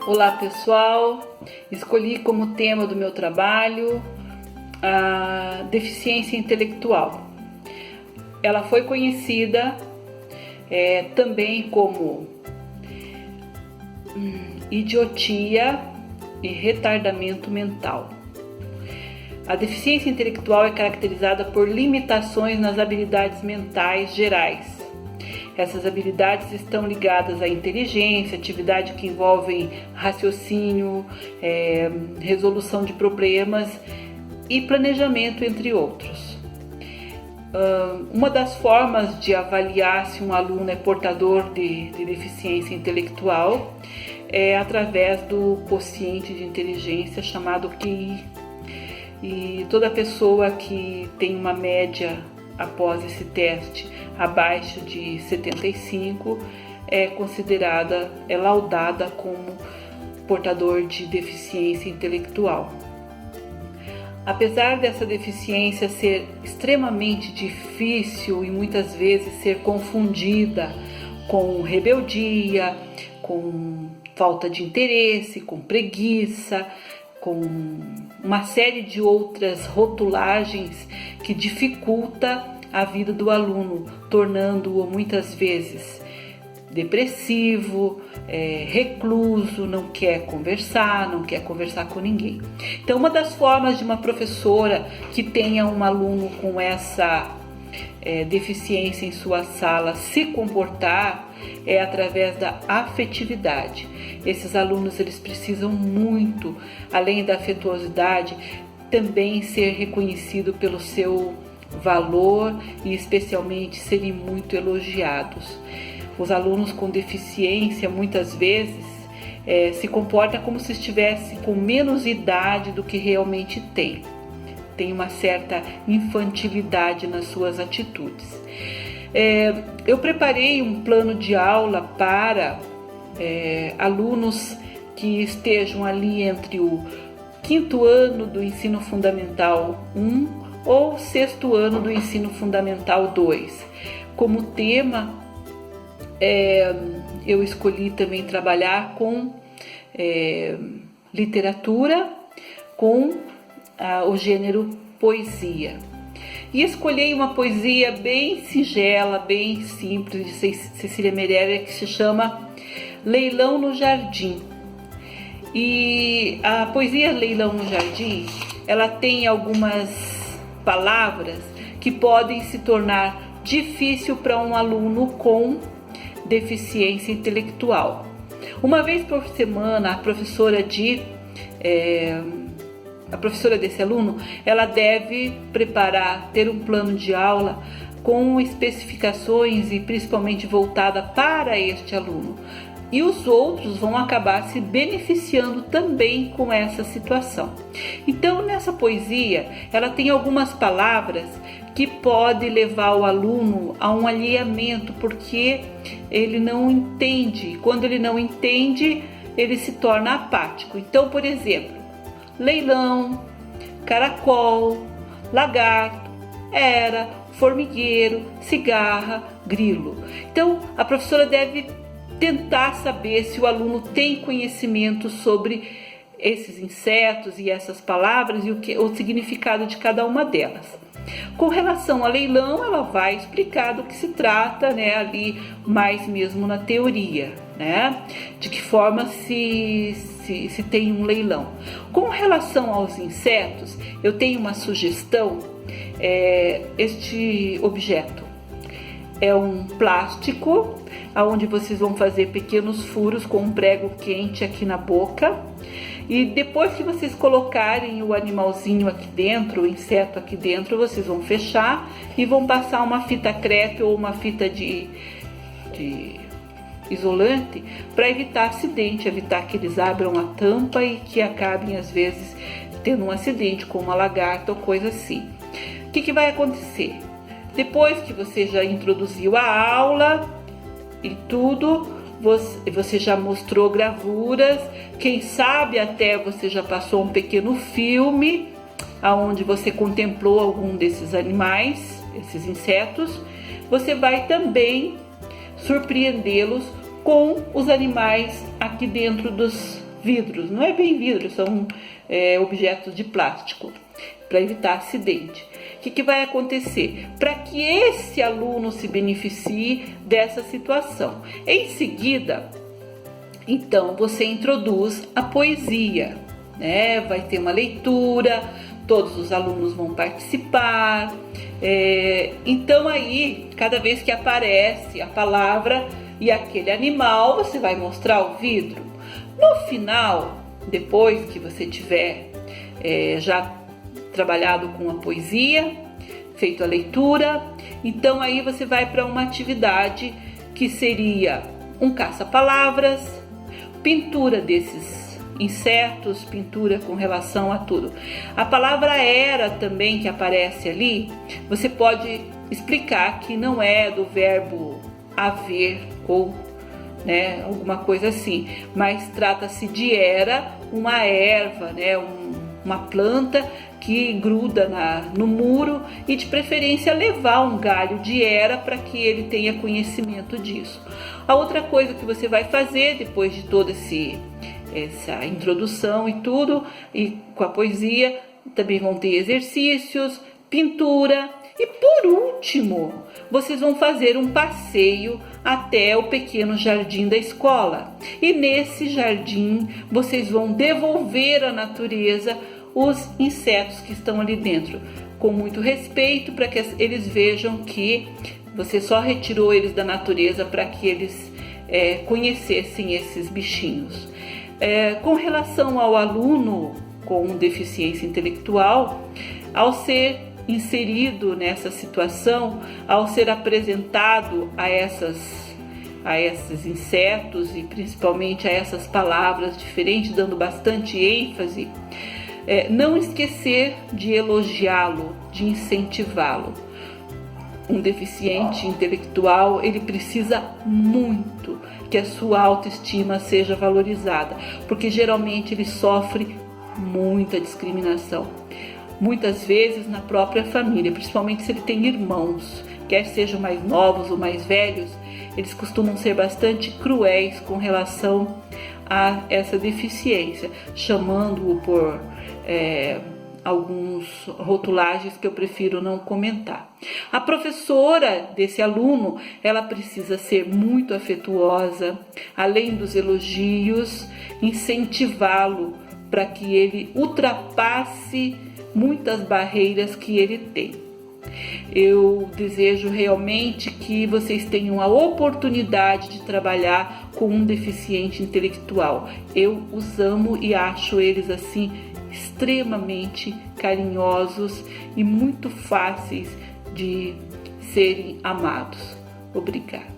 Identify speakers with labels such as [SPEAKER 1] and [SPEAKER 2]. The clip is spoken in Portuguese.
[SPEAKER 1] Olá pessoal, escolhi como tema do meu trabalho a deficiência intelectual. Ela foi conhecida também como idiotia e retardamento mental. A deficiência intelectual é caracterizada por limitações nas habilidades mentais gerais. Essas habilidades estão ligadas à inteligência, atividade que envolvem raciocínio, resolução de problemas e planejamento, entre outros. Uma das formas de avaliar se um aluno é portador de deficiência intelectual é através do quociente de inteligência chamado QI. E toda pessoa que tem uma média após esse teste abaixo de 75 é considerada, laudada como portador de deficiência intelectual. Apesar dessa deficiência ser extremamente difícil e muitas vezes ser confundida com rebeldia, com falta de interesse, com preguiça, com uma série de outras rotulagens que dificulta a vida do aluno, tornando-o muitas vezes depressivo, recluso, não quer conversar com ninguém. Então, uma das formas de uma professora que tenha um aluno com essa deficiência em sua sala se comportar é através da afetividade. Esses alunos eles precisam muito, além da afetuosidade, também ser reconhecido pelo seu valor e especialmente serem muito elogiados. Os alunos com deficiência muitas vezes se comportam como se estivesse com menos idade do que realmente tem. Tem uma certa infantilidade nas suas atitudes. Eu preparei um plano de aula para alunos que estejam ali entre o 5º ano do ensino fundamental 1 ou 6º ano do ensino fundamental 2. Como tema, eu escolhi também trabalhar com literatura, com o gênero poesia. E escolhi uma poesia bem singela, bem simples, de Cecília Meirelles, que se chama Leilão no Jardim. E a poesia Leilão no Jardim, ela tem algumas palavras que podem se tornar difícil para um aluno com deficiência intelectual. Uma vez por semana, a professora desse aluno, ela deve ter um plano de aula com especificações e principalmente voltada para este aluno. E os outros vão acabar se beneficiando também com essa situação. Então, nessa poesia, ela tem algumas palavras que pode levar o aluno a um alheamento, porque ele não entende. Quando ele não entende, ele se torna apático. Então, por exemplo, leilão, caracol, lagarto, era, formigueiro, cigarra, grilo. Então, a professora deve tentar saber se o aluno tem conhecimento sobre esses insetos e essas palavras e o significado de cada uma delas. Com relação a leilão, ela vai explicar do que se trata, ali mais mesmo na teoria, de que forma se tem um leilão. Com relação aos insetos, eu tenho uma sugestão. Este objeto é um plástico, onde vocês vão fazer pequenos furos com um prego quente aqui na boca. E depois que vocês colocarem o animalzinho aqui dentro, o inseto aqui dentro, vocês vão fechar e vão passar uma fita crepe ou uma fita de isolante para evitar acidente, evitar que eles abram a tampa e que acabem às vezes tendo um acidente com uma lagarta ou coisa assim. O que vai acontecer? Depois que você já introduziu a aula e tudo, você já mostrou gravuras, quem sabe até você já passou um pequeno filme onde você contemplou algum desses animais, esses insetos. Você vai também surpreendê-los com os animais aqui dentro dos vidros, não é bem vidro, são objetos de plástico, para evitar acidente. O que vai acontecer? Para que esse aluno se beneficie dessa situação. Em seguida, então, você introduz a poesia, né? Vai ter uma leitura, todos os alunos vão participar. Então aí, cada vez que aparece a palavra e aquele animal, você vai mostrar o vidro. No final, depois que você tiver já trabalhado com a poesia, feito a leitura, então aí você vai para uma atividade que seria um caça-palavras, pintura desses insetos, pintura com relação a tudo. A palavra era também que aparece ali, você pode explicar que não é do verbo haver ou alguma coisa assim, mas trata-se de era, uma erva, uma planta que gruda no muro e de preferência levar um galho de era para que ele tenha conhecimento disso. A outra coisa que você vai fazer depois de toda essa introdução e tudo, e com a poesia, também vão ter exercícios, pintura e por último, vocês vão fazer um passeio até o pequeno jardim da escola. E nesse jardim vocês vão devolver à natureza os insetos que estão ali dentro, com muito respeito, para que eles vejam que você só retirou eles da natureza para que eles conhecessem esses bichinhos. Com relação ao aluno com deficiência intelectual, ao ser inserido nessa situação, ao ser apresentado a esses insetos e principalmente a essas palavras diferentes, dando bastante ênfase, não esquecer de elogiá-lo, de incentivá-lo. Um deficiente intelectual, ele precisa muito que a sua autoestima seja valorizada, porque geralmente ele sofre muita discriminação. Muitas vezes na própria família, principalmente se ele tem irmãos, quer sejam mais novos ou mais velhos, eles costumam ser bastante cruéis com relação a essa deficiência, chamando-o por alguns rotulagens que eu prefiro não comentar. A professora desse aluno, ela precisa ser muito afetuosa, além dos elogios, incentivá-lo para que ele ultrapasse muitas barreiras que ele tem. Eu desejo realmente que vocês tenham a oportunidade de trabalhar com um deficiente intelectual. Eu os amo e acho eles assim extremamente carinhosos e muito fáceis de serem amados. Obrigada.